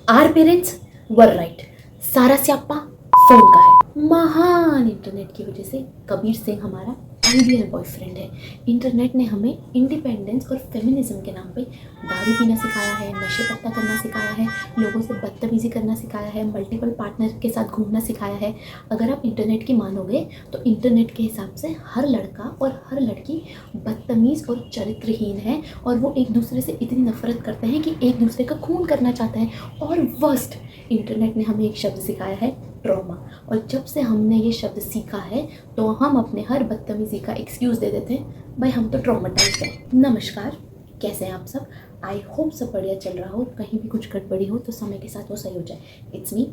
Are parents were right. सारा स्यापा phone का है। महान इंटरनेट की वजह से कबीर सिंह हमारा आइडियल बॉयफ्रेंड है। इंटरनेट ने हमें इंडिपेंडेंस और फेमिनिज्म के नाम पे दारू पीना सिखाया है, नशे पत्ता करना सिखाया है, लोगों से बदतमीजी करना सिखाया है, मल्टीपल पार्टनर के साथ घूमना सिखाया है। अगर आप इंटरनेट की मानोगे तो इंटरनेट के हिसाब से हर लड़का और हर लड़की बदतमीज़ और चरित्रहीन है, और वो एक दूसरे से इतनी नफरत करते हैं कि एक दूसरे का खून करना चाहते हैं। और वर्स्ट, इंटरनेट ने हमें एक शब्द सिखाया है, ट्रॉमा। और जब से हमने ये शब्द सीखा है तो हम अपने हर बदतमीज़ी का एक्सक्यूज़ दे देते हैं, भाई हम तो ट्रॉमेटाइज्ड हैं। नमस्कार, कैसे हैं आप सब? आई होप सब बढ़िया चल रहा हो, कहीं भी कुछ गड़बड़ी हो तो समय के साथ वो सही हो जाए। It's me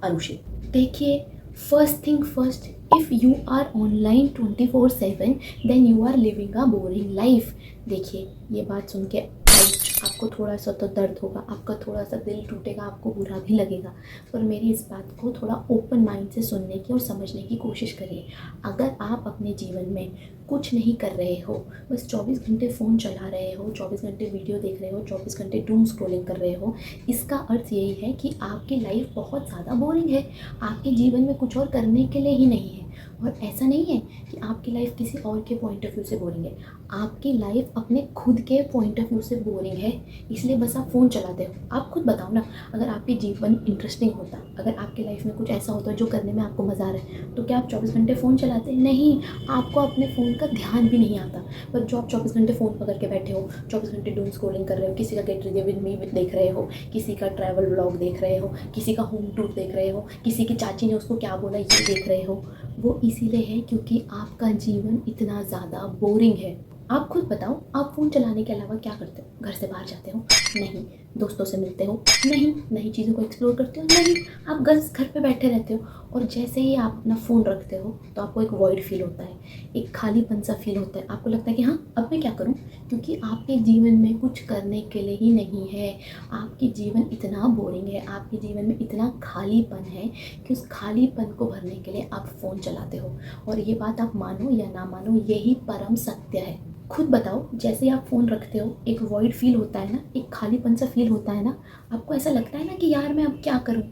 Anushi. देखिए, first thing first, if you are online 24/7 then you are living a boring life. देखिए, ये बात सुन के आपको थोड़ा सा तो दर्द होगा, आपका थोड़ा सा दिल टूटेगा, आपको बुरा भी लगेगा, पर मेरी इस बात को थोड़ा ओपन माइंड से सुनने की और समझने की कोशिश करिए। अगर आप अपने जीवन में कुछ नहीं कर रहे हो, बस 24 घंटे फ़ोन चला रहे हो, 24 घंटे वीडियो देख रहे हो, 24 घंटे डूम स्क्रॉलिंग कर रहे हो, इसका अर्थ यही है कि आपकी लाइफ बहुत ज़्यादा बोरिंग है। आपके जीवन में कुछ और करने के लिए ही नहीं है। और ऐसा नहीं है कि आपकी लाइफ किसी और के पॉइंट ऑफ व्यू से बोरिंग है, आपकी लाइफ अपने खुद के पॉइंट ऑफ व्यू से बोरिंग है, इसलिए बस आप फ़ोन चलाते हो। आप खुद बताओ ना, अगर आपकी जीवन इंटरेस्टिंग होता, अगर आपकी लाइफ में कुछ ऐसा होता जो करने में आपको मज़ा आ रहा है, तो क्या आप 24 घंटे फ़ोन चलाते? नहीं, आपको अपने फ़ोन का ध्यान भी नहीं आता। पर जो आप 24 घंटे फ़ोन पकड़ के बैठे हो, 24 घंटे डूम स्क्रॉलिंग कर रहे हो, किसी का गेट रेडी विद मी देख रहे हो, किसी का ट्रैवल व्लॉग देख रहे हो, किसी का होम टूर देख रहे हो, किसी की चाची ने उसको क्या बोला ये देख रहे हो, वो इसीलिए है क्योंकि आपका जीवन इतना ज़्यादा बोरिंग है। आप खुद बताओ, आप फ़ोन चलाने के अलावा क्या करते हो? घर से बाहर जाते हो? नहीं। दोस्तों से मिलते हो? नहीं। नई चीज़ों को एक्सप्लोर करते हो? नहीं। आप घर पे बैठे रहते हो, और जैसे ही आप अपना फ़ोन रखते हो तो आपको एक वॉइड फील होता है, एक खालीपन सा फील होता है। आपको लगता है कि हाँ, अब मैं क्या करूँ, क्योंकि आपके जीवन में कुछ करने के लिए ही नहीं है। आपकी जीवन इतना बोरिंग है, आपके जीवन में इतना खालीपन है कि उस खालीपन को भरने के लिए आप फ़ोन चलाते हो। और ये बात आप मानो या ना मानो, यही परम सत्य है। खुद बताओ, जैसे आप फ़ोन रखते हो एक वॉइड फील होता है ना, एक खालीपन सा फील होता है ना, आपको ऐसा लगता है ना कि यार मैं अब क्या करूँ।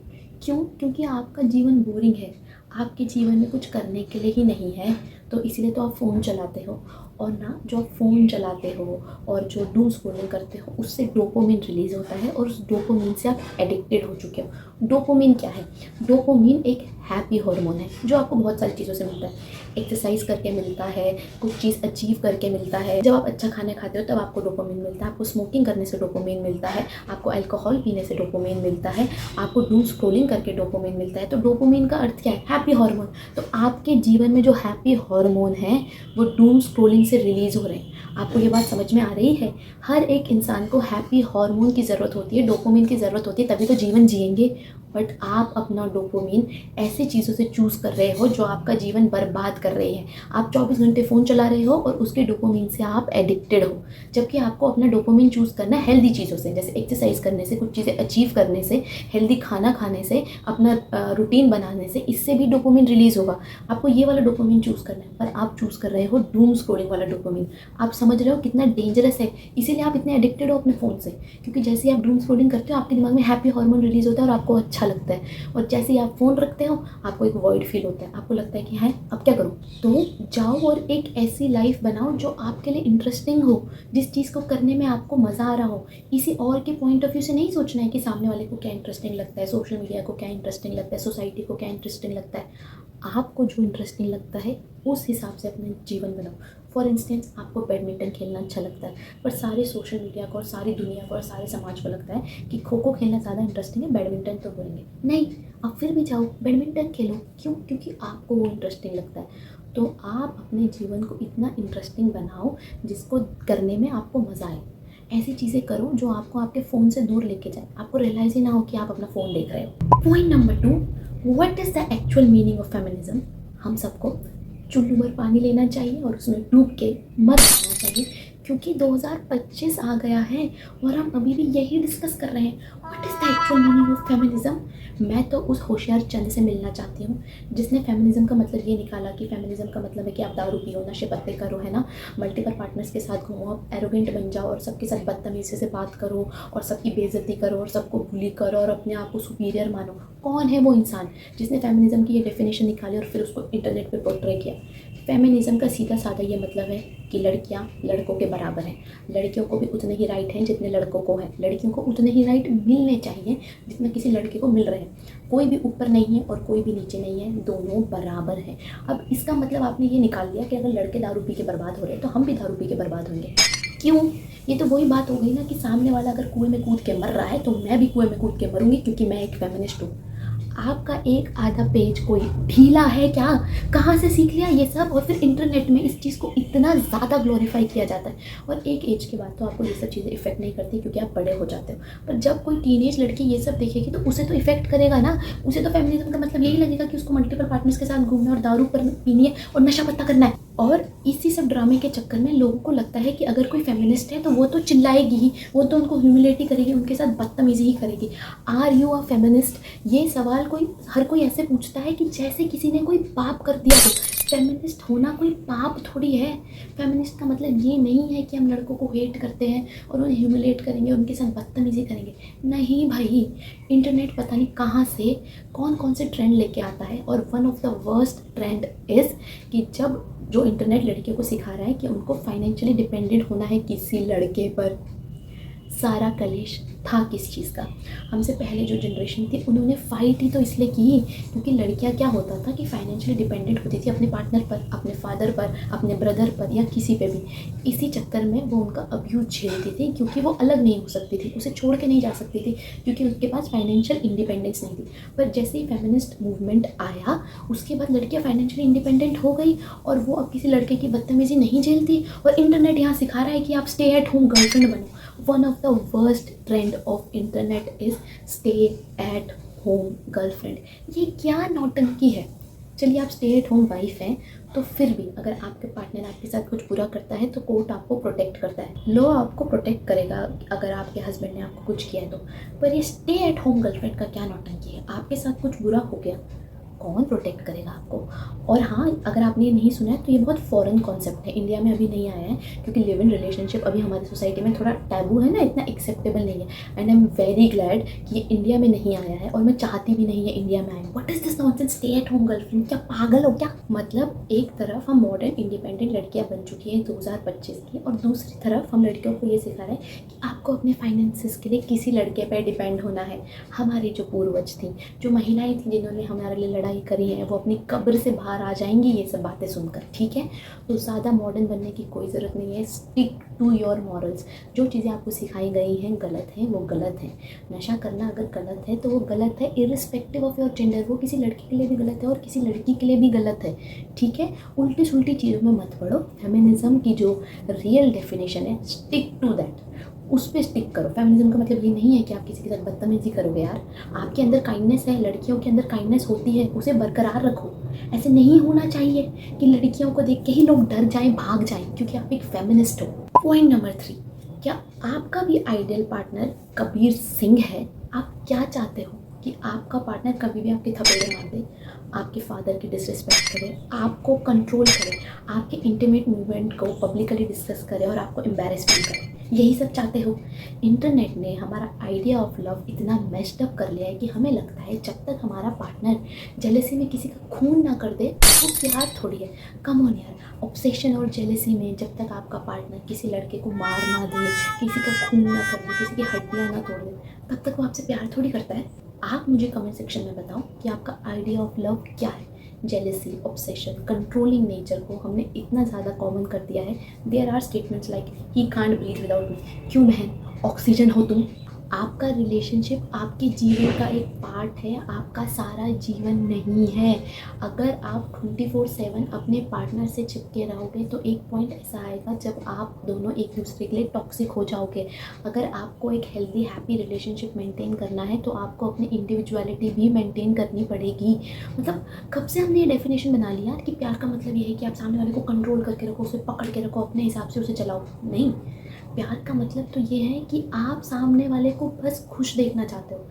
क्यों? क्योंकि आपका जीवन बोरिंग है, आपके जीवन में कुछ करने के लिए ही नहीं है, तो इसलिए तो आप फ़ोन चलाते हो। और ना, जो आप फ़ोन चलाते हो और जो डूम स्क्रॉलिंग करते हो, उससे डोपामिन रिलीज़ होता है, और उस डोपामिन से आप एडिक्टेड हो चुके हो। डोपामिन क्या है? डोपामिन एक हैप्पी हार्मोन है जो आपको बहुत सारी चीज़ों से मिलता है। एक्सरसाइज करके मिलता है, कुछ चीज़ अचीव करके मिलता है, जब आप अच्छा खाना खाते हो तब आपको डोपामिन मिलता है, आपको स्मोकिंग करने से डोपामिन मिलता है, आपको अल्कोहल पीने से डोपामिन मिलता है, आपको डूम स्क्रॉलिंग करके डोपामिन मिलता है। तो डोपामिन का अर्थ क्या है? Happy hormone. तो आपके जीवन में जो हैप्पी हार्मोन है वो डूम स्क्रॉलिंग से रिलीज़ हो रहे हैं। आपको ये बात समझ में आ रही है? हर एक इंसान को हैप्पी हार्मोन की ज़रूरत होती है, डोपामिन की ज़रूरत होती है, तभी तो जीवन जिएंगे। बट आप अपना डोपामिन ऐसी चीज़ों से चूज़ कर रहे हो जो आपका जीवन बर्बाद कर रही है। आप 24 घंटे फ़ोन चला रहे हो और उसके डोपामिन से आप एडिक्टेड हो, जबकि आपको अपना डोपामिन चूज़ करना है हेल्दी चीज़ों से, जैसे एक्सरसाइज करने से, कुछ चीज़ें अचीव करने से, हेल्दी खाना खाने से, अपना रूटीन बनाने से, इससे भी डोपामिन रिलीज़ होगा। आपको ये वाला डोपामिन चूज़ करना है, पर आप चूज़ कर रहे हो डूम स्क्रॉलिंग वाला डोपामिन। आप समझ रहे हो कितना डेंजरस है? इसीलिए आप इतने एडिक्टेड हो अपने फ़ोन से, क्योंकि जैसे ही आप डूम स्क्रॉलिंग करते हो आपके दिमाग में हैप्पी हार्मोन रिलीज़ होता है और आपको अच्छा लगता है, और जैसे ही आप फ़ोन रखते हो आपको एक वॉइड फील होता है, आपको लगता है कि है अब क्या करूँ। तो जाओ और एक ऐसी लाइफ बनाओ जो आपके लिए इंटरेस्टिंग हो, जिस चीज़ को करने में आपको मज़ा आ रहा हो। किसी और के पॉइंट ऑफ व्यू से नहीं सोचना है कि सामने वाले को क्या इंटरेस्टिंग लगता है, सोशल मीडिया को क्या इंटरेस्टिंग लगता है, सोसाइटी को क्या इंटरेस्टिंग लगता है। आपको जो इंटरेस्टिंग लगता है उस हिसाब से अपना जीवन बनाओ। फॉर इंस्टेंस, आपको बैडमिंटन खेलना अच्छा लगता है, पर सारे सोशल मीडिया को और सारी दुनिया को और सारे समाज को लगता है कि खो खो खेलना ज़्यादा इंटरेस्टिंग है, बैडमिंटन तो बोलेंगे नहीं। आप फिर भी जाओ बैडमिंटन खेलो। क्यों? क्योंकि आपको वो इंटरेस्टिंग लगता है। तो आप अपने जीवन को इतना इंटरेस्टिंग बनाओ जिसको करने में आपको मज़ा आए। ऐसी चीज़ें करो जो आपको आपके फ़ोन से दूर लेके जाए, आपको रियलाइज़ ही ना हो कि आप अपना फ़ोन देख रहे हो। Point number 2, what is the actual meaning of feminism? हम सबको चुल्लू भर पानी लेना चाहिए और उसमें डूब के मर जाना चाहिए, क्योंकि 2025 आ गया है और हम अभी भी यही डिस्कस कर रहे हैं। What is the actual meaning of feminism? मैं तो उस होशियार चंद से मिलना चाहती हूँ जिसने फेमिनिज्म का मतलब ये निकाला कि फेमिनिज्म का मतलब है कि आप दारू पियो, नशे पत्ते करो, है ना, मल्टीपल पार्टनर्स के साथ घूमो, आप एरोगेंट बन जाओ और सबके साथ बदतमीजी से बात करो और सबकी बेइज्जती करो और सबको बुली करो और अपने आप को सुपीरियर मानो। कौन है वो इंसान जिसने फेमिनिज्म की ये डेफिनेशन निकाली और फिर उसको इंटरनेट पे पोर्ट्रे किया? फेमिनिज्म का सीधा साधा ये मतलब है कि लड़कियां लड़कों के बराबर हैं, लड़कियों को भी उतने ही राइट हैं जितने लड़कों को हैं, लड़कियों को उतने ही राइट मिलने चाहिए जितना किसी लड़के को मिल रहे हैं। कोई भी ऊपर नहीं है और कोई भी नीचे नहीं है, दोनों बराबर हैं। अब इसका मतलब आपने ये निकाल लिया कि अगर लड़के दारू पी के बर्बाद हो रहे हैं तो हम भी दारू पी के बर्बाद होंगे। क्यों? ये तो वही बात हो गई ना कि सामने वाला अगर कुएं में कूद के मर रहा है तो मैं भी कुएं में कूद के मरूंगी क्योंकि मैं एक फेमिनिस्ट हूँ। आपका एक आधा पेज कोई ढीला है क्या? कहाँ से सीख लिया ये सब? और फिर इंटरनेट में इस चीज़ को इतना ज़्यादा ग्लोरीफाई किया जाता है और एक एज के बाद तो आपको ये सब चीज़ें इफेक्ट नहीं करती क्योंकि आप बड़े हो जाते हो। पर जब कोई टीनेज लड़की ये सब देखेगी तो उसे तो इफेक्ट करेगा ना। उसे तो फेमिनिज्म का मतलब यही लगेगा कि उसको मल्टीपल पार्टनर्स के साथ घूमना और दारू पर पीनी है और नशा पत्ता करना है। और इसी सब ड्रामे के चक्कर में लोगों को लगता है कि अगर कोई फेमिनिस्ट है तो वो तो चिल्लाएगी ही, वो तो उनको ह्यूमिलेट ही करेगी, उनके साथ बदतमीजी ही करेगी। Are you a feminist? ये सवाल हर कोई ऐसे पूछता है कि जैसे किसी ने कोई पाप कर दिया हो। फेमिनिस्ट होना कोई पाप थोड़ी है। फेमिनिस्ट का मतलब ये नहीं है कि हम लड़कों को हेट करते हैं और उन्हें ह्यूमिलेट करेंगे, उनके साथ बदतमीजी करेंगे। नहीं भाई, इंटरनेट पता नहीं कहाँ से कौन कौन से ट्रेंड लेके आता है और one of the worst trend is कि जब जो इंटरनेट लड़कियों को सिखा रहा है कि उनको फाइनेंशियली डिपेंडेंट होना है किसी लड़के पर। सारा कलेश था किस चीज़ का? हमसे पहले जो जनरेशन थी उन्होंने फाइट ही तो इसलिए की क्योंकि लड़कियां क्या होता था कि फाइनेंशियली डिपेंडेंट होती थी अपने पार्टनर पर, अपने फादर पर, अपने ब्रदर पर या किसी पे भी। इसी चक्कर में वो उनका अब्यूज़ झेलती थी क्योंकि वो अलग नहीं हो सकती थी, उसे छोड़ के नहीं जा सकती थी क्योंकि उसके पास फाइनेंशियल इंडिपेंडेंस नहीं थी। पर जैसे ही फेमिनिस्ट मूवमेंट आया उसके बाद लड़कियाँ फाइनेंशियली इंडिपेंडेंट हो गई और वो अब किसी लड़के की बदतमीजी नहीं झेलती और इंटरनेट यहाँ सिखा रहा है कि आप स्टे एट होम गर्लफ्रेंड बनो। One of the worst trend of internet is stay at home girlfriend। ये क्या नौटंकी है? चलिए आप स्टे एट होम वाइफ हैं तो फिर भी अगर आपके पार्टनर आपके साथ कुछ बुरा करता है तो कोर्ट आपको प्रोटेक्ट करता है, लॉ आपको प्रोटेक्ट करेगा अगर आपके हस्बैंड ने आपको कुछ किया है तो। पर ये स्टे एट होम गर्लफ्रेंड का क्या नौटंकी है? आपके साथ कुछ बुरा हो गया, कौन प्रोटेक्ट करेगा आपको? और हाँ, अगर आपने ये नहीं सुना है तो ये बहुत फॉरेन कॉन्सेप्ट है, इंडिया में अभी नहीं आया है क्योंकि लिव इन रिलेशनशिप अभी हमारी सोसाइटी में थोड़ा टैबू है ना, इतना एक्सेप्टेबल नहीं है। And I am very glad कि ये इंडिया में नहीं आया है और मैं चाहती भी नहीं है इंडिया में आए। What is this nonsense stay at home girlfriend? क्या पागल हो क्या? मतलब एक तरफ हम मॉडर्न इंडिपेंडेंट लड़कियाँ बन चुकी हैं 2025 की और दूसरी तरफ हम लड़कियों को ये सिखा रहे हैं कि आपको अपने फाइनेंसिस के लिए किसी लड़के पर डिपेंड होना है। हमारी जो पूर्वज थी, जो महिलाएँ थी जिन्होंने हमारे लिए लड़ाई करी है, वो अपनी कब्र से बाहर आ जाएंगी ये सब बातें सुनकर, ठीक है? तो ज़्यादा मॉडर्न बनने की कोई ज़रूरत नहीं है। Stick to your morals. जो चीज़ें आपको सिखाई गई हैं गलत हैं, वो गलत हैं। नशा करना अगर गलत है तो वो गलत है इर्रिस्पेक्टिव ऑफ योर जेंडर। वो किसी लड़के के लिए भी गलत है और किसी लड़की के लिए भी गलत है, ठीक है? उल्टी सुल्टी चीज़ों में मत पड़ो। फेमिनिज्म की जो रियल डेफिनेशन है, स्टिक टू दैट, उस पर स्टिक करो। फेमिनिज्म का मतलब ये नहीं है कि आप किसी के साथ बदतमीजी करोगे यार। आपके अंदर काइंडनेस है, लड़कियों के अंदर काइंडनेस होती है, उसे बरकरार रखो। ऐसे नहीं होना चाहिए कि लड़कियों को देख के ही लोग डर जाएं, भाग जाएं क्योंकि आप एक फेमिनिस्ट हो। पॉइंट नंबर 3, क्या आपका भी आइडियल पार्टनर कबीर सिंह है? आप क्या चाहते हो कि आपका पार्टनर कभी भी आपके थपेड़े मार दे, आपके फादर की डिसरिस्पेक्ट करे, आपको कंट्रोल करे, आपके इंटीमेट मूवमेंट को पब्लिकली डिस्कस करे और आपको एम्बैरेस फील करे? यही सब चाहते हो? इंटरनेट ने हमारा आइडिया ऑफ लव इतना मेस्ड अप कर लिया है कि हमें लगता है जब तक हमारा पार्टनर जेलेसी में किसी का खून ना कर दे वो प्यार थोड़ी है। कम ऑन यार, ऑब्सेशन और जेलेसी में जब तक आपका पार्टनर किसी लड़के को मार ना दे, किसी का खून ना कर दे, किसी की हड्डियाँ ना तोड़ दे, तब तक वो आपसे प्यार थोड़ी करता है। आप मुझे कमेंट सेक्शन में बताओ कि आपका आइडिया ऑफ लव क्या है? जेलेसी, ऑब्सेशन, कंट्रोलिंग नेचर को हमने इतना ज़्यादा कॉमन कर दिया है। There are statements like he can't breathe without me. क्यों बहन, ऑक्सीजन हो तुम। आपका रिलेशनशिप आपके जीवन का एक पार्ट है, आपका सारा जीवन नहीं है। अगर आप 24/7 अपने पार्टनर से चिपके रहोगे तो एक पॉइंट ऐसा आएगा जब आप दोनों एक दूसरे के लिए टॉक्सिक हो जाओगे। अगर आपको एक हेल्दी हैप्पी रिलेशनशिप मेंटेन करना है तो आपको अपनी इंडिविजुअलिटी भी मेंटेन करनी पड़ेगी। मतलब कब से हमने ये डेफिनेशन बना लिया कि प्यार का मतलब ये है कि आप सामने वाले को कंट्रोल करके रखो, उसे पकड़ के रखो, अपने हिसाब से उसे चलाओ? नहीं, प्यार का मतलब तो ये है कि आप सामने वाले को बस खुश देखना चाहते हो।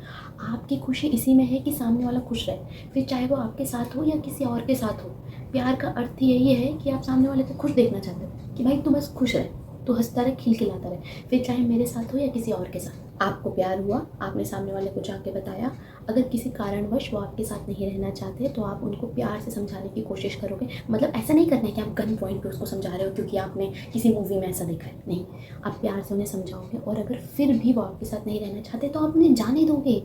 आपकी खुशी इसी में है कि सामने वाला खुश रहे, फिर चाहे वो आपके साथ हो या किसी और के साथ हो। प्यार का अर्थ यही है कि आप सामने वाले को खुश देखना चाहते हो कि भाई तू बस खुश रहे, तू हंसता रहे, खिलखिलाता रहे, फिर चाहे मेरे साथ हो या किसी और के साथ। आपको प्यार हुआ, आपने सामने वाले को जाके बताया, अगर किसी कारणवश वो आपके साथ नहीं रहना चाहते तो आप उनको प्यार से समझाने की कोशिश करोगे। मतलब ऐसा नहीं करना है कि आप गन पॉइंट पे उसको समझा रहे हो क्योंकि आपने किसी मूवी में ऐसा देखा है, नहीं। आप प्यार से उन्हें समझाओगे और अगर फिर भी वो आपके साथ नहीं रहना चाहते तो आप उन्हें जाने दोगे,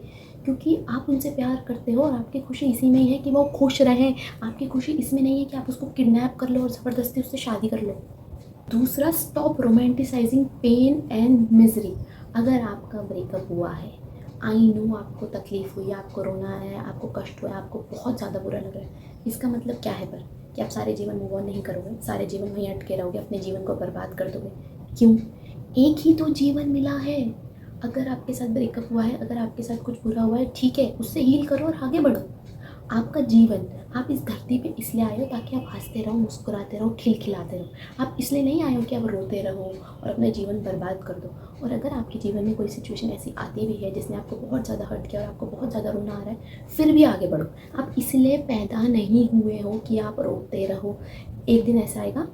क्योंकि आप उनसे प्यार करते हो और आपकी खुशी इसी में ही है कि वो खुश रहें। आपकी खुशी इसमें नहीं है कि आप उसको किडनैप कर लो और ज़बरदस्ती उससे शादी कर लो। दूसरा, stop romanticising pain and misery. अगर आपका ब्रेकअप हुआ है, आई नो आपको तकलीफ़ हुई, आपको रोना है, आपको कष्ट हुआ है, आपको बहुत ज़्यादा बुरा लग रहा है, इसका मतलब क्या है पर कि आप सारे जीवन मूव ऑन नहीं करोगे, सारे जीवन वहीं अटके रहोगे, अपने जीवन को बर्बाद कर दोगे? क्यों? एक ही तो जीवन मिला है। अगर आपके साथ ब्रेकअप हुआ है, अगर आपके साथ कुछ बुरा हुआ है, ठीक है, उससे हील करो और आगे बढ़ो। आपका जीवन, आप इस धरती पे इसलिए आए हो ताकि आप हंसते रहो, मुस्कुराते रहो, खिलखिलाते रहो। आप इसलिए नहीं आए हो कि आप रोते रहो और अपना जीवन बर्बाद कर दो। और अगर आपके जीवन में कोई सिचुएशन ऐसी आती भी है जिसने आपको बहुत ज़्यादा हर्ट किया और आपको बहुत ज़्यादा रोना आ रहा है, फिर भी आगे बढ़ो। आप इसलिए पैदा नहीं हुए हो कि आप रोते रहो। एक दिन ऐसा आएगा,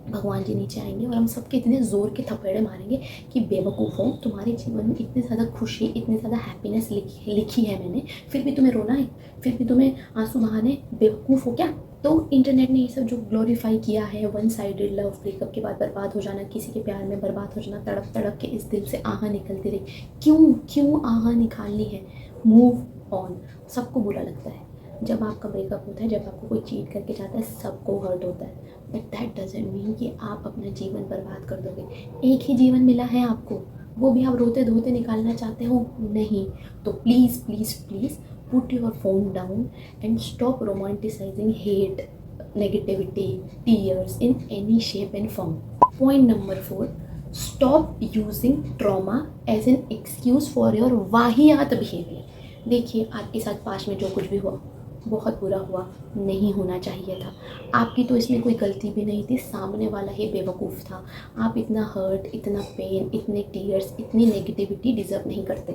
भगवान जी नीचे आएंगे और हम सबके इतने ज़ोर के थपेड़े मारेंगे कि बेवकूफ़ हो, तुम्हारे जीवन में इतनी ज़्यादा खुशी, इतनी ज़्यादा हैप्पीनेस लिखी है मैंने, फिर भी तुम्हें रोना है, फिर भी तुम्हें आंसू बहाने, बेवकूफ़ हो क्या? तो इंटरनेट ने ये सब जो ग्लोरीफाई किया है, वन साइडेड लव, ब्रेकअप के बाद बर्बाद हो जाना, किसी के प्यार में बर्बाद हो जाना, तड़प तड़प के इस दिल से आह निकलती रही। क्यों क्यों आह निकालनी है? Move on. सबको बुरा लगता है जब आपका ब्रेकअप होता है, जब आपको कोई चीट करके जाता है, सबको हर्ट होता है, बट दैट डजेंट मीन कि आप अपना जीवन बर्बाद कर दोगे। एक ही जीवन मिला है आपको, वो भी आप रोते धोते निकालना चाहते हो? नहीं। तो please please please put your phone down and stop romanticising hate, negativity, tears in any shape and form. Point number 4, stop using trauma as an excuse for your वाहियात बिहेवियर। देखिए, आपके साथ पास्ट में जो कुछ भी हुआ, बहुत बुरा हुआ, नहीं होना चाहिए था। आपकी तो इसमें कोई गलती भी नहीं थी, सामने वाला ही बेवकूफ़ था। आप इतना हर्ट, इतना पेन, इतने टीयर्स, इतनी नेगेटिविटी डिज़र्व नहीं करते।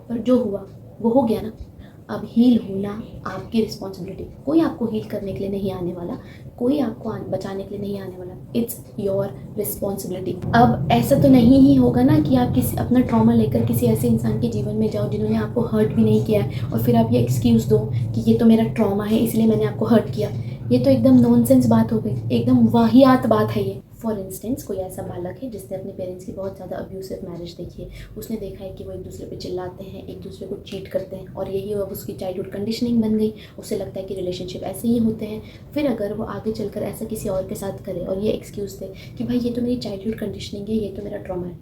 पर जो हुआ वो हो गया ना। अब हील होना आपकी रिस्पॉन्सिबिलिटी। कोई आपको हील करने के लिए नहीं आने वाला, कोई आपको बचाने के लिए नहीं आने वाला। It's your responsibility. अब ऐसा तो नहीं ही होगा ना कि आप किसी अपना ट्रॉमा लेकर किसी ऐसे इंसान के जीवन में जाओ जिन्होंने आपको हर्ट भी नहीं किया है और फिर आप ये एक्सक्यूज़ दो कि ये तो मेरा ट्रॉमा है इसलिए मैंने आपको हर्ट किया। ये तो एकदम नॉनसेंस बात हो गई, एकदम वाहियात बात है ये। फॉर इंस्टेंस, कोई ऐसा बालक है जिसने अपने पेरेंट्स की बहुत ज़्यादा अब्यूसिव मैरिज देखी है, उसने देखा है कि वो एक दूसरे पे चिल्लाते हैं, एक दूसरे को चीट करते हैं, और यही अब उसकी चाइल्डहुड कंडीशनिंग बन गई। उसे लगता है कि रिलेशनशिप ऐसे ही होते हैं। फिर अगर वो आगे चलकर ऐसा किसी और के साथ करे और ये एक्सक्यूज़ दे कि भाई ये तो मेरी चाइल्डहुड कंडीशनिंग है, ये तो मेरा ट्रॉमा है,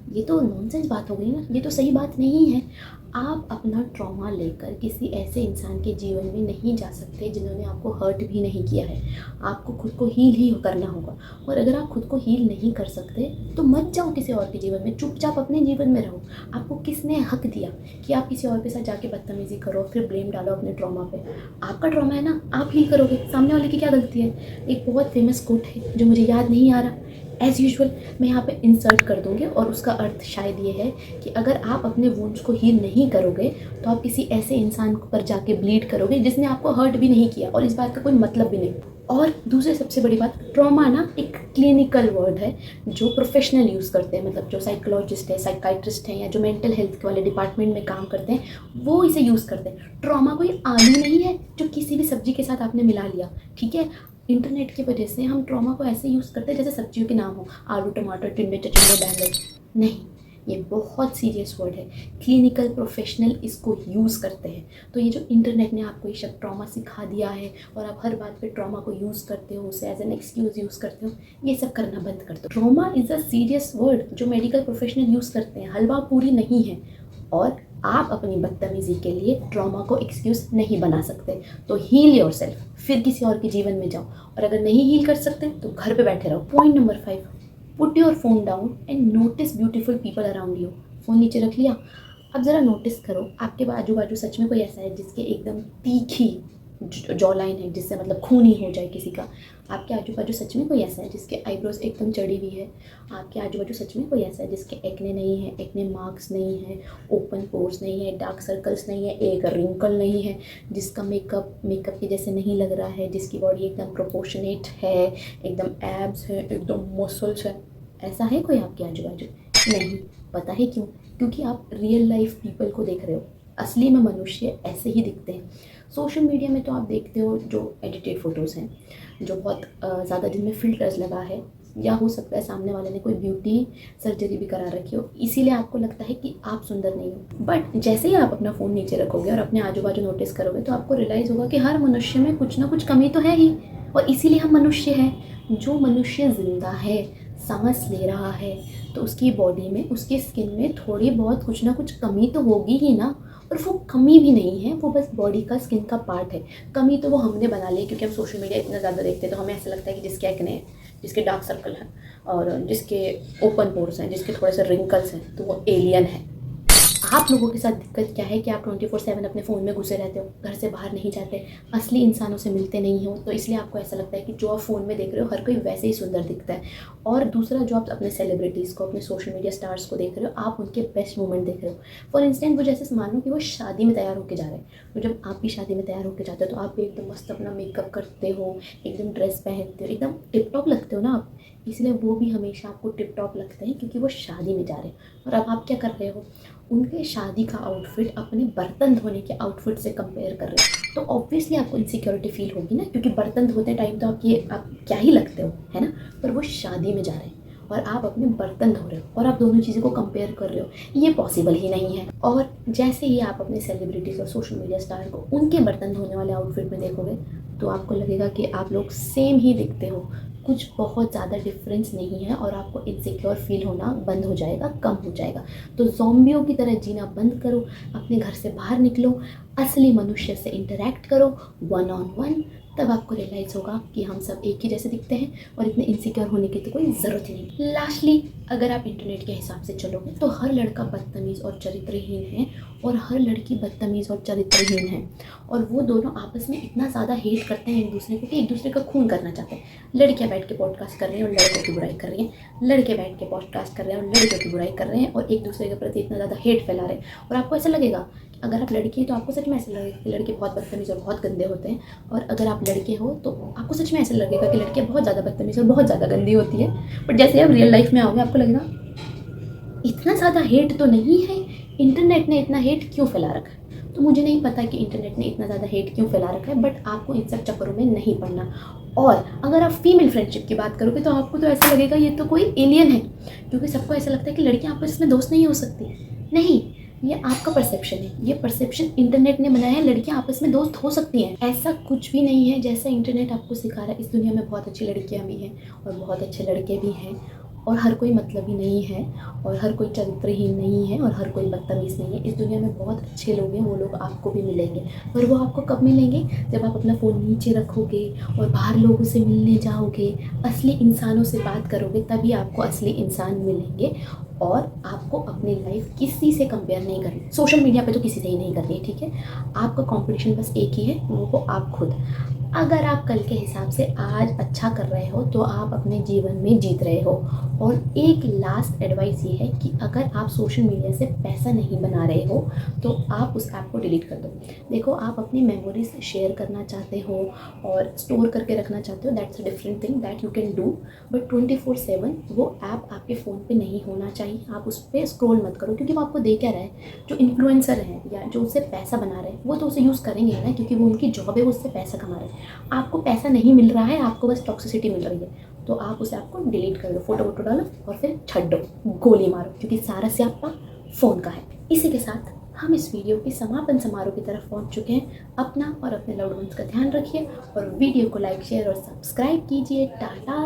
ये तो नॉनसेंस बात हो गई ना, ये तो सही बात नहीं है। आप अपना ट्रॉमा लेकर किसी ऐसे इंसान के जीवन में नहीं जा सकते जिन्होंने आपको हर्ट भी नहीं किया है। आपको खुद को हील ही करना होगा, और अगर आप खुद को हील नहीं कर सकते तो मत जाओ किसी और के जीवन में, चुपचाप अपने जीवन में रहो। आपको किसने हक दिया कि आप किसी और के साथ जाके बदतमीजी करो, फिर ब्लेम डालो अपने ट्रॉमा पे? आपका ट्रॉमा है ना, आप हील करोगे, सामने वाले की क्या गलती है? एक बहुत फेमस कोट है जो मुझे याद नहीं आ रहा, एज़ यूजुअल मैं यहाँ पे इंसर्ट कर दूँगी, और उसका अर्थ शायद ये है कि अगर आप अपने वुंड्स को हील नहीं करोगे तो आप किसी ऐसे इंसान पर जाके ब्लीड करोगे जिसने आपको हर्ट भी नहीं किया, और इस बात का कोई मतलब भी नहीं। और दूसरी सबसे बड़ी बात, ट्रॉमा ना एक क्लिनिकल वर्ड है जो प्रोफेशनल यूज़ करते हैं, मतलब जो साइकोलॉजिस्ट है, साइकाइट्रिस्ट हैं, या जो मेंटल हेल्थ वाले डिपार्टमेंट में काम करते हैं वो इसे यूज़ करते हैं। ट्रॉमा कोई आलू नहीं है जो किसी भी सब्जी के साथ आपने मिला लिया, ठीक है? इंटरनेट की वजह से हम ट्रॉमा को ऐसे यूज़ करते हैं जैसे सब्जियों के नाम हो, आलू, टमाटर, टिंडे, चचिंडे, बैंगन। नहीं, ये बहुत सीरियस वर्ड है। क्लिनिकल प्रोफेशनल इसको यूज़ करते हैं। तो ये जो इंटरनेट ने आपको ये शब्द ट्रॉमा सिखा दिया है और आप हर बात पे ट्रॉमा को यूज़ करते हो, उसे एज एन एक्सक्यूज़ यूज़ करते हो, ये सब करना बंद कर दो। Trauma is a serious word जो मेडिकल प्रोफेशनल यूज़ करते हैं, हलवा पूरी नहीं है। और आप अपनी बदतमीज़ी के लिए ट्रॉमा को एक्सक्यूज़ नहीं बना सकते। तो हील योरसेल्फ, फिर किसी और के जीवन में जाओ, और अगर नहीं हील कर सकते तो घर पे बैठे रहो। Point number 5, put your phone down and notice beautiful people around you. Phone नीचे रख लिया, अब ज़रा नोटिस करो आपके आजू बाजू सच में कोई ऐसा है जिसके एकदम तीखी जॉ लाइन है जिससे मतलब खून ही हो जाए किसी का, आपके आजू बाजू सच में कोई ऐसा है जिसके आईब्रोज एकदम चढ़ी हुई है, आपके आजू बाजू सच में कोई ऐसा है जिसके एक्ने नहीं है, एक्ने मार्क्स नहीं है, ओपन पोर्स नहीं है, डार्क सर्कल्स नहीं है, एक रिंकल नहीं है, जिसका मेकअप के जैसे नहीं लग रहा है, जिसकी बॉडी एकदम प्रोपोर्शनेट है, एकदम एब्स है, एकदम मसल्स है, ऐसा है कोई आपके आजू बाजू? नहीं। पता है क्यों? क्योंकि आप रियल लाइफ पीपल को देख रहे हो। असली में मनुष्य ऐसे ही दिखते हैं। सोशल मीडिया में तो आप देखते हो जो एडिटेड फ़ोटोज़ हैं, जो बहुत ज़्यादा जिनमें फ़िल्टर्स लगा है, या हो सकता है सामने वाले ने कोई ब्यूटी सर्जरी भी करा रखी हो, इसीलिए आपको लगता है कि आप सुंदर नहीं हो। बट जैसे ही आप अपना फ़ोन नीचे रखोगे और अपने आजू बाजू नोटिस करोगे तो आपको रियलाइज़ होगा कि हर मनुष्य में कुछ ना कुछ कमी तो है ही, और इसीलिए हम मनुष्य हैं। जो मनुष्य ज़िंदा है, सांस ले रहा है, तो उसकी बॉडी में, उसकी स्किन में थोड़ी बहुत कुछ ना कुछ कमी तो होगी ही ना। और वो कमी भी नहीं है, वो बस बॉडी का, स्किन का पार्ट है। कमी तो वो हमने बना ली क्योंकि हम सोशल मीडिया इतना ज़्यादा देखते हैं, तो हमें ऐसा लगता है कि जिसके एक्ने हैं, जिसके डार्क सर्कल हैं, और जिसके ओपन पोर्स हैं, जिसके थोड़े से रिंकल्स हैं, तो वो एलियन है। आप लोगों के साथ दिक्कत क्या है कि आप 24/7 अपने फ़ोन में घुसे रहते हो, घर से बाहर नहीं जाते, असली इंसानों से मिलते नहीं हो, तो इसलिए आपको ऐसा लगता है कि जो आप फ़ोन में देख रहे हो हर कोई वैसे ही सुंदर दिखता है। और दूसरा, जो आप अपने सेलिब्रिटीज़ को, अपने सोशल मीडिया स्टार्स को देख रहे हो, आप उनके बेस्ट मोमेंट देख रहे हो। फॉर इंस्टेंस, वो जैसे मानो कि वो शादी में तैयार होकर जा रहे हैं, तो जब आप भी शादी में तैयार होकर जाते हो तो आप भी एकदम मस्त अपना मेकअप करते हो, एकदम ड्रेस पहनते हो, एकदम टिप टॉप लगते हो ना आप। इसलिए वो भी हमेशा आपको टिप टॉप लगते हैं क्योंकि वो शादी में जा रहे हैं। और अब आप क्या कर रहे हो? उनके शादी का आउटफिट अपने बर्तन धोने के आउटफिट से कंपेयर कर रहे हो, तो ऑब्वियसली आपको इनसिक्योरिटी फील होगी ना, क्योंकि बर्तन धोते टाइम तो आप क्या ही लगते हो, है ना। पर वो शादी में जा रहे हैं और आप अपने बर्तन धो रहे हो और आप दोनों चीज़ों को कंपेयर कर रहे हो, ये पॉसिबल ही नहीं है। और जैसे ही आप अपने सेलिब्रिटीज़ और सोशल मीडिया स्टार को उनके बर्तन धोने वाले आउटफिट में देखोगे तो आपको लगेगा कि आप लोग सेम ही दिखते हो, कुछ बहुत ज़्यादा डिफरेंस नहीं है, और आपको इनसिक्योर फील होना बंद हो जाएगा, कम हो जाएगा। तो ज़ॉम्बियों की तरह जीना बंद करो, अपने घर से बाहर निकलो, असली मनुष्य से इंटरेक्ट करो, वन ऑन वन। तब आपको रियलाइज़ होगा कि हम सब एक ही जैसे दिखते हैं और इतने इनसिक्योर होने की तो कोई ज़रूरत ही नहीं। लास्टली, अगर आप इंटरनेट के हिसाब से चलोगे तो हर लड़का बदतमीज़ और चरित्रहीन है, और हर लड़की बदतमीज़ और चरित्रहीन है, और वो दोनों आपस में इतना ज़्यादा हेट करते हैं एक दूसरे को कि एक दूसरे का खून करना चाहते हैं। लड़कियाँ बैठ के पॉडकास्ट कर रही हैं और लड़कों की बुराई कर रही हैं, लड़के बैठ के पॉडकास्ट कर रहे हैं और लड़कियों की बुराई कर रहे हैं, और एक दूसरे के प्रति इतना ज़्यादा हेट फैला रहे हैं। और आपको ऐसा लगेगा, अगर आप लड़की हैं तो आपको सच में ऐसा लगेगा कि लड़के बहुत बदतमीज़ और बहुत गंदे होते हैं, और अगर आप लड़के हो तो आपको सच में ऐसा लगेगा कि लड़कियाँ बहुत ज़्यादा बदतमीज़ और बहुत ज़्यादा गंदी होती है। बट जैसे आप रियल लाइफ में आओगे आपको लगेगा इतना ज़्यादा हेट तो नहीं है, इंटरनेट ने इतना हेट क्यों फैला रखा है। तो मुझे नहीं पता कि इंटरनेट ने इतना ज़्यादा हेट क्यों फैला रखा है, बट आपको इन सब चक्करों में नहीं पड़ना। और अगर आप फीमेल फ्रेंडशिप की बात करोगे तो आपको तो ऐसा लगेगा ये तो कोई एलियन है, क्योंकि सबको ऐसा लगता है कि लड़कियाँ आपस में दोस्त नहीं हो सकती। नहीं, ये आपका परसेप्शन है, ये परसेप्शन इंटरनेट ने बनाया है। लड़कियां आपस में दोस्त हो सकती हैं, ऐसा कुछ भी नहीं है जैसा इंटरनेट आपको सिखा रहा है। इस दुनिया में बहुत अच्छी लड़कियां भी हैं और बहुत अच्छे लड़के भी हैं, और हर कोई मतलबी नहीं है, और हर कोई चरित्रहीन नहीं है, और हर कोई बदतमीज़ नहीं है। इस दुनिया में बहुत अच्छे लोग हैं, वो लोग आपको भी मिलेंगे। पर वो आपको कब मिलेंगे? जब आप अपना फ़ोन नीचे रखोगे और बाहर लोगों से मिलने जाओगे, असली इंसानों से बात करोगे, तभी आपको असली इंसान मिलेंगे। और आपको अपनी लाइफ किसी से कंपेयर नहीं करनी, सोशल मीडिया पे तो किसी से ही नहीं करनी, ठीक है। आपका कंपटीशन बस एक ही है, वो हो आप खुद। अगर आप कल के हिसाब से आज अच्छा कर रहे हो तो आप अपने जीवन में जीत रहे हो। और एक लास्ट एडवाइस ये है कि अगर आप सोशल मीडिया से पैसा नहीं बना रहे हो तो आप उस ऐप को डिलीट कर दो। देखो, आप अपनी मेमोरीज शेयर करना चाहते हो और स्टोर करके रखना चाहते हो, that's a different thing that you can do, but 24/7 वो ऐप आपके फ़ोन पे नहीं होना चाहिए। आप उस पर स्क्रॉल मत करो, क्योंकि वो आपको दे क्या रहा है। जो इन्फ्लुएंसर हैं या जो उससे पैसा बना रहे हैं वो तो उसे यूज़ करेंगे ना, क्योंकि वो उनकी जॉब है, वो उससे पैसा कमा रहे हैं। आपको पैसा नहीं मिल रहा है, आपको बस टॉक्सिसिटी मिल रही है, तो आप उस ऐप को डिलीट कर दो, फोटो वोटो डालो और फिर छੱड दो, गोली मारो, क्योंकि सारा स्यापा फ़ोन का है। इसी के साथ हम इस वीडियो के समापन समारोह की तरफ पहुंच चुके हैं। अपना और अपने लव्ड वंस का ध्यान रखिए और वीडियो को लाइक, शेयर और सब्सक्राइब कीजिए। टाटा।